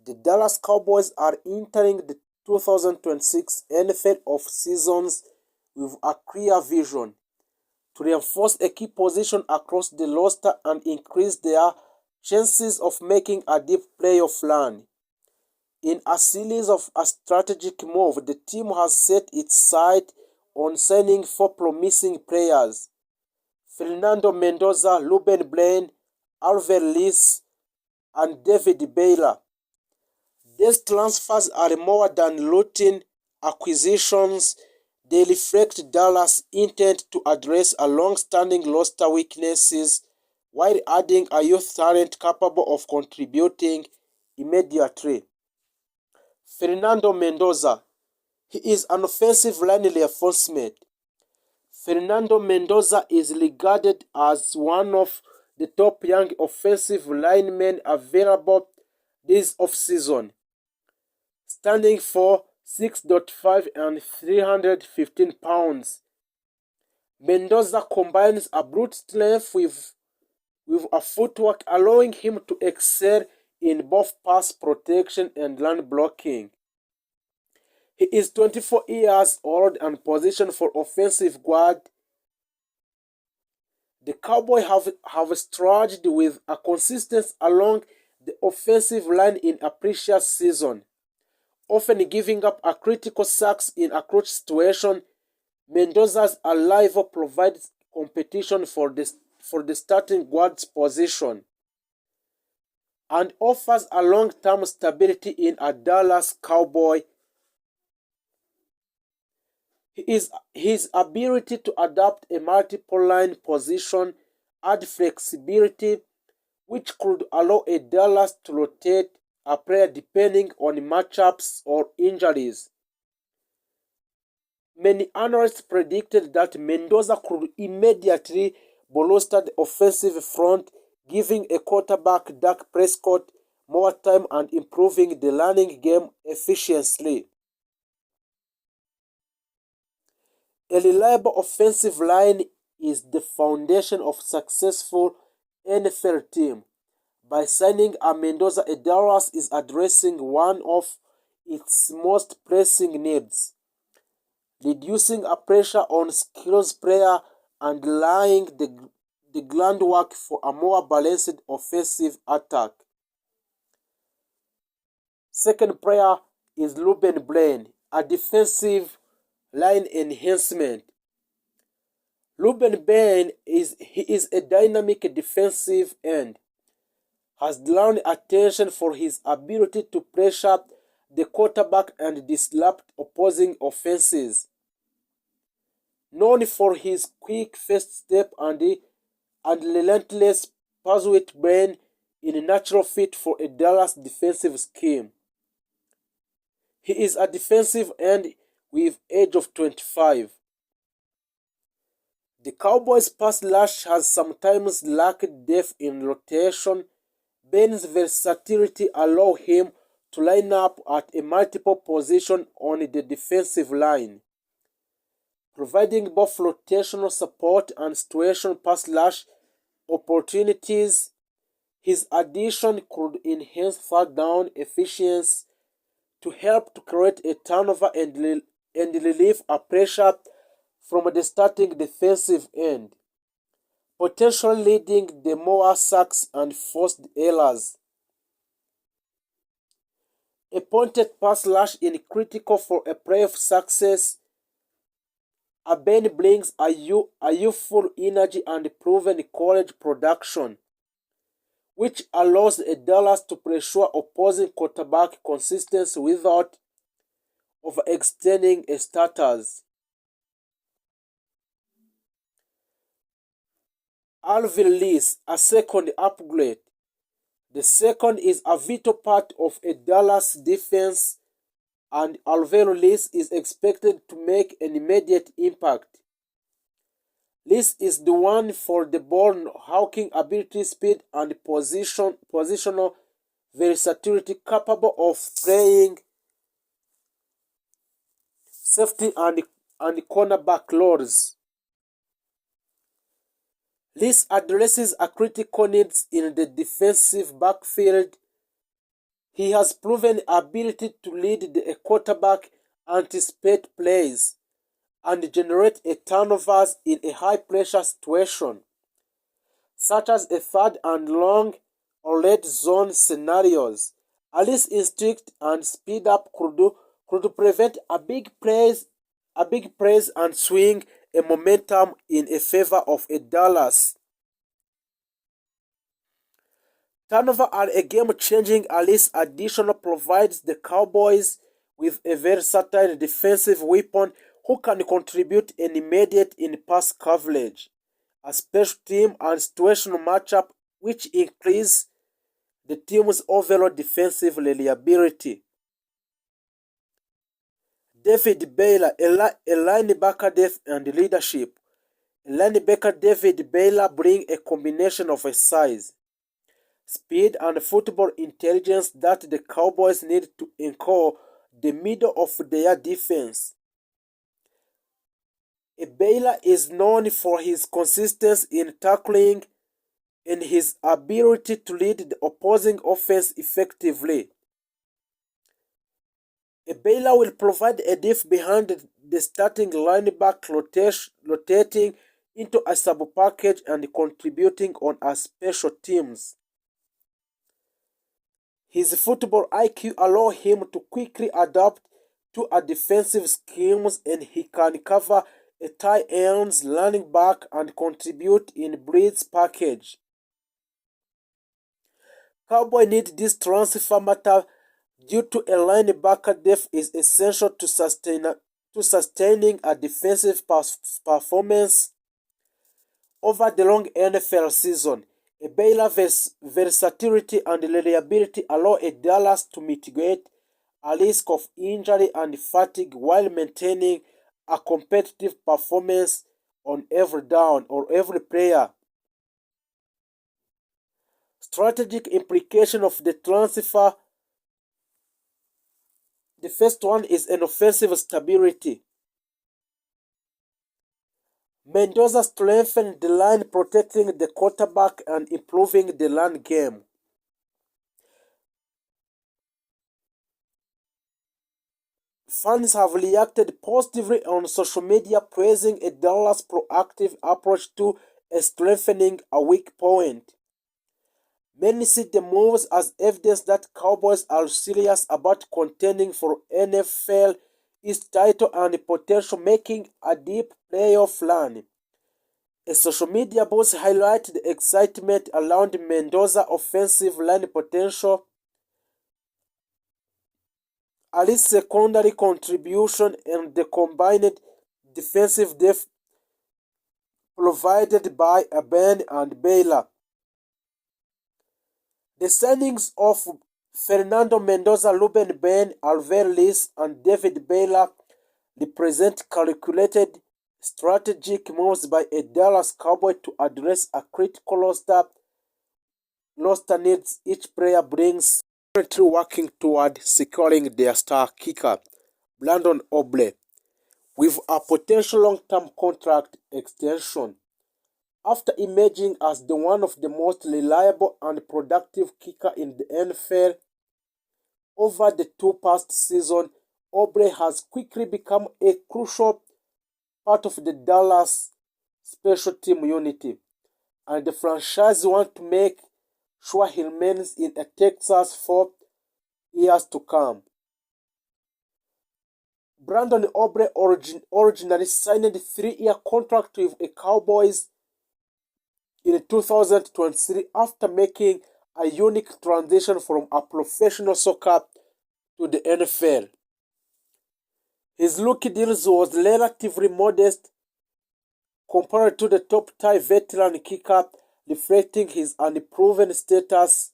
The Dallas Cowboys are entering the 2026 NFL off-seasons with a clear vision to reinforce a key position across the roster and increase their chances of making a deep playoff run. In a series of a strategic move, the team has set its sight on signing four promising players: Fernando Mendoza, Ruben Blaine, Alvin Lees, and David Baylor. These transfers are more than routine acquisitions. They reflect Dallas' intent to address a long-standing roster weaknesses while adding a youth talent capable of contributing immediately. Fernando Mendoza. He is an offensive line reinforcement. Fernando Mendoza is regarded as one of the top young offensive linemen available this offseason, standing for 6'5" and 315 pounds. Mendoza combines a brute strength with a footwork allowing him to excel in both pass protection and run blocking. He is 24 years old and positioned for offensive guard. The Cowboys have struggled with a consistency along the offensive line in a previous season, often giving up a critical sacks in a clutch situation. Mendoza's arrival provides competition for the starting guard's position and offers a long-term stability in a Dallas Cowboy. His ability to adapt a multiple line position add flexibility, which could allow a Dallas to rotate a player depending on matchups or injuries. Many analysts predicted that Mendoza could immediately bolster the offensive front, giving a quarterback Dak Prescott more time and improving the running game efficiently. A reliable offensive line is the foundation of successful NFL team. By signing a Mendoza, Dallas is addressing one of its most pressing needs, reducing a pressure on skills player and laying the groundwork for a more balanced offensive attack. Second player is Ruben Blaine, a defensive line enhancement. Ruben Blaine is a dynamic defensive end, has drawn attention for his ability to pressure the quarterback and disrupt opposing offenses. Known for his quick first step and relentless pursuit, Blaine is a natural fit for a Dallas defensive scheme. He is a defensive end with age of 25. The Cowboys' pass rush has sometimes lacked depth in rotation. Blaine's versatility allows him to line up at a multiple position on the defensive line, providing both rotational support and situation pass rush opportunities. His addition could enhance third down efficiency to help to create a turnover and relieve a pressure from the starting defensive end, potentially leading to more sacks and forced errors. A pointed pass rush is critical for a playoff success. Ben brings a youthful energy and proven college production, which allows Dallas to pressure opposing quarterback consistently without overextending starters. Alvin Lees, a second upgrade. The second is a vital part of a Dallas defense, and Alvin Lees is expected to make an immediate impact. Lees is the one for the ball hawking ability, speed, and positional versatility, capable of playing safety and cornerback roles. Lees addresses a critical needs in the defensive backfield. He has proven ability to lead the quarterback, anticipate plays, and generate a turnovers in a high-pressure situation, such as a third and long or red zone scenarios. Ali's instinct and speed up could prevent a big plays and swing a momentum in a favor of a Dallas. Turnover are a game-changing Ali's addition provides the Cowboys with a versatile defensive weapon who can contribute an immediate in pass coverage, a special team and situational matchup which increase the team's overall defensive reliability. David Baylor, a linebacker depth and leadership. Linebacker David Baylor brings a combination of a size, speed, and football intelligence that the Cowboys need to anchor the middle of their defense. Baylor is known for his consistency in tackling and his ability to lead the opposing offense effectively. Baylor will provide a depth behind the starting linebacker, rotating into a sub-package and contributing on our special teams. His football IQ allows him to quickly adapt to a defensive schemes, and he can cover a tight ends, running back, and contribute in blitz package. Cowboy need this transfer matter due to a linebacker depth is essential to sustaining a defensive performance over the long NFL season. Baylor's versatility and reliability allow a Dallas to mitigate a risk of injury and fatigue while maintaining a competitive performance on every down or every player. Strategic implication of the transfer. The first one is an offensive stability. Mendoza strengthened the line, protecting the quarterback and improving the run game. Fans have reacted positively on social media, praising a Dallas' proactive approach to strengthening a weak point. Many see the moves as evidence that Cowboys are serious about contending for NFL East title and potential making a deep playoff run. A social media buzz highlighted the excitement around Mendoza's offensive line potential, Ali's secondary contribution, and the combined defensive depth provided by Ben and Baylor. The signings of Fernando Mendoza, Ruben Ben, Alvarez, and David Baylor represent calculated strategic moves by a Dallas Cowboy to address a critical roster needs each player brings. Currently working toward securing their star kicker, Brandon Oble, with a potential long-term contract extension. After emerging as one of the most reliable and productive kicker in the NFL over the two past seasons, Oble has quickly become a crucial part of the Dallas special team unity, and the franchise wants to make sure he remains in Texas for years to come. Brandon Oble originally signed a 3-year contract with the Cowboys in 2023 after making a unique transition from a professional soccer to the NFL. His rookie deal was relatively modest compared to the top-tier veteran kicker, reflecting his unproven status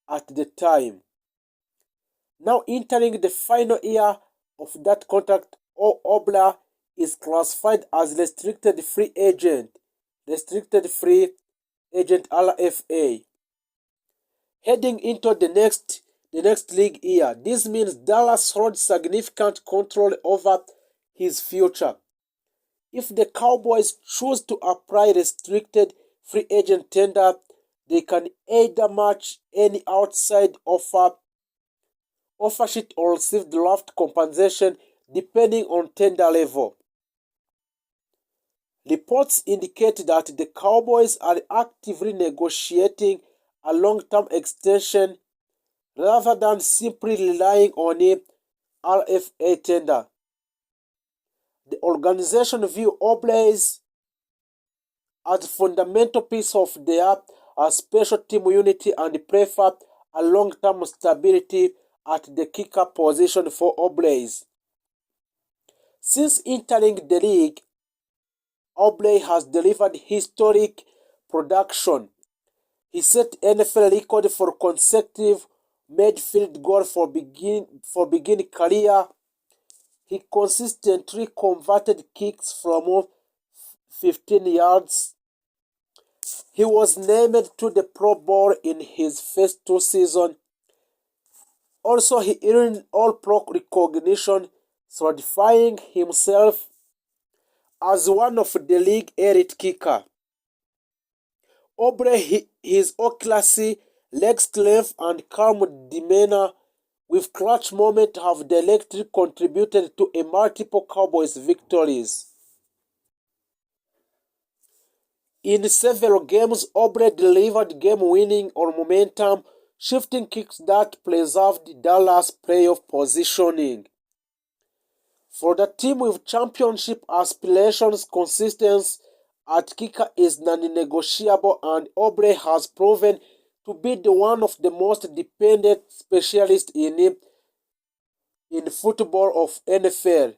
at the time. Now entering the final year of that contract, Obler is classified as restricted free agent RFA. Heading into the next league year, this means Dallas holds significant control over his future. If the Cowboys choose to apply restricted free agent tender, they can either match any outside offer offer sheet or receive draft compensation depending on tender level. Reports indicate that the Cowboys are actively negotiating a long-term extension rather than simply relying on a RFA tender. The organization view Cowboys as a fundamental piece of their special team unity and prefer a long-term stability at the kicker position for Cowboys. Since entering the league, Cowboys has delivered historic production. He set NFL record for consecutive made field goal for beginning career. He consistently converted kicks from 15 yards. He was named to the Pro Bowl in his first 2 seasons. Also, he earned All-Pro recognition, solidifying himself as one of the league elite kicker. His accuracy, leg strength, and calm demeanor with clutch moment have directly contributed to a multiple Cowboys victories. In several games, Aubrey delivered game-winning or momentum shifting kicks that preserved Dallas' playoff positioning. For the team with championship aspirations, consistency at kicker is non-negotiable, and Aubrey has proven to be one of the most dependent specialists in football of NFL.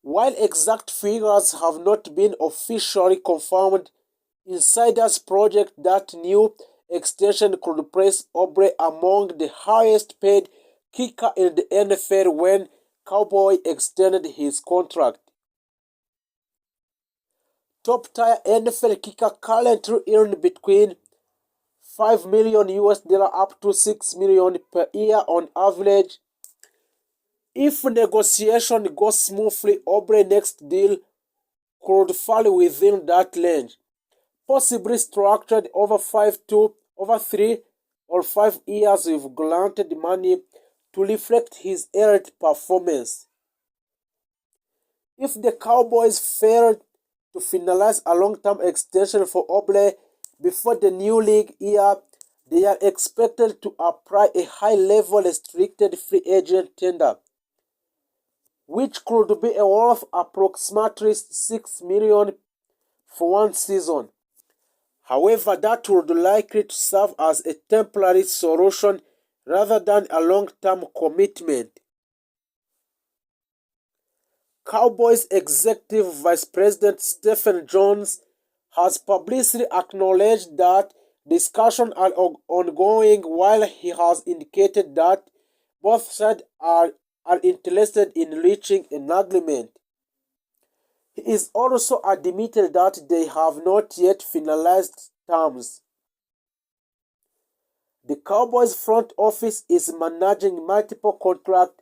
While exact figures have not been officially confirmed, insiders project that new extension could place Aubrey among the highest paid kicker in the NFL when Cowboy extended his contract. Top-tier NFL kicker currently earn between $5 million up to $6 million per year on average. If negotiation goes smoothly, Aubrey's next deal could fall within that range, possibly structured over 3 or 5 years with granted money to reflect his elite performance. If the Cowboys fail to finalize a long-term extension for Aubrey before the new league year, they are expected to apply a high-level restricted free agent tender, which could be worth approximately $6 million for 1 season. However, that would likely to serve as a temporary solution rather than a long-term commitment. Cowboys Executive Vice President Stephen Jones has publicly acknowledged that discussions are ongoing, while he has indicated that both sides are interested in reaching an agreement. He is also admitted that they have not yet finalized terms. The Cowboys front office is managing multiple contract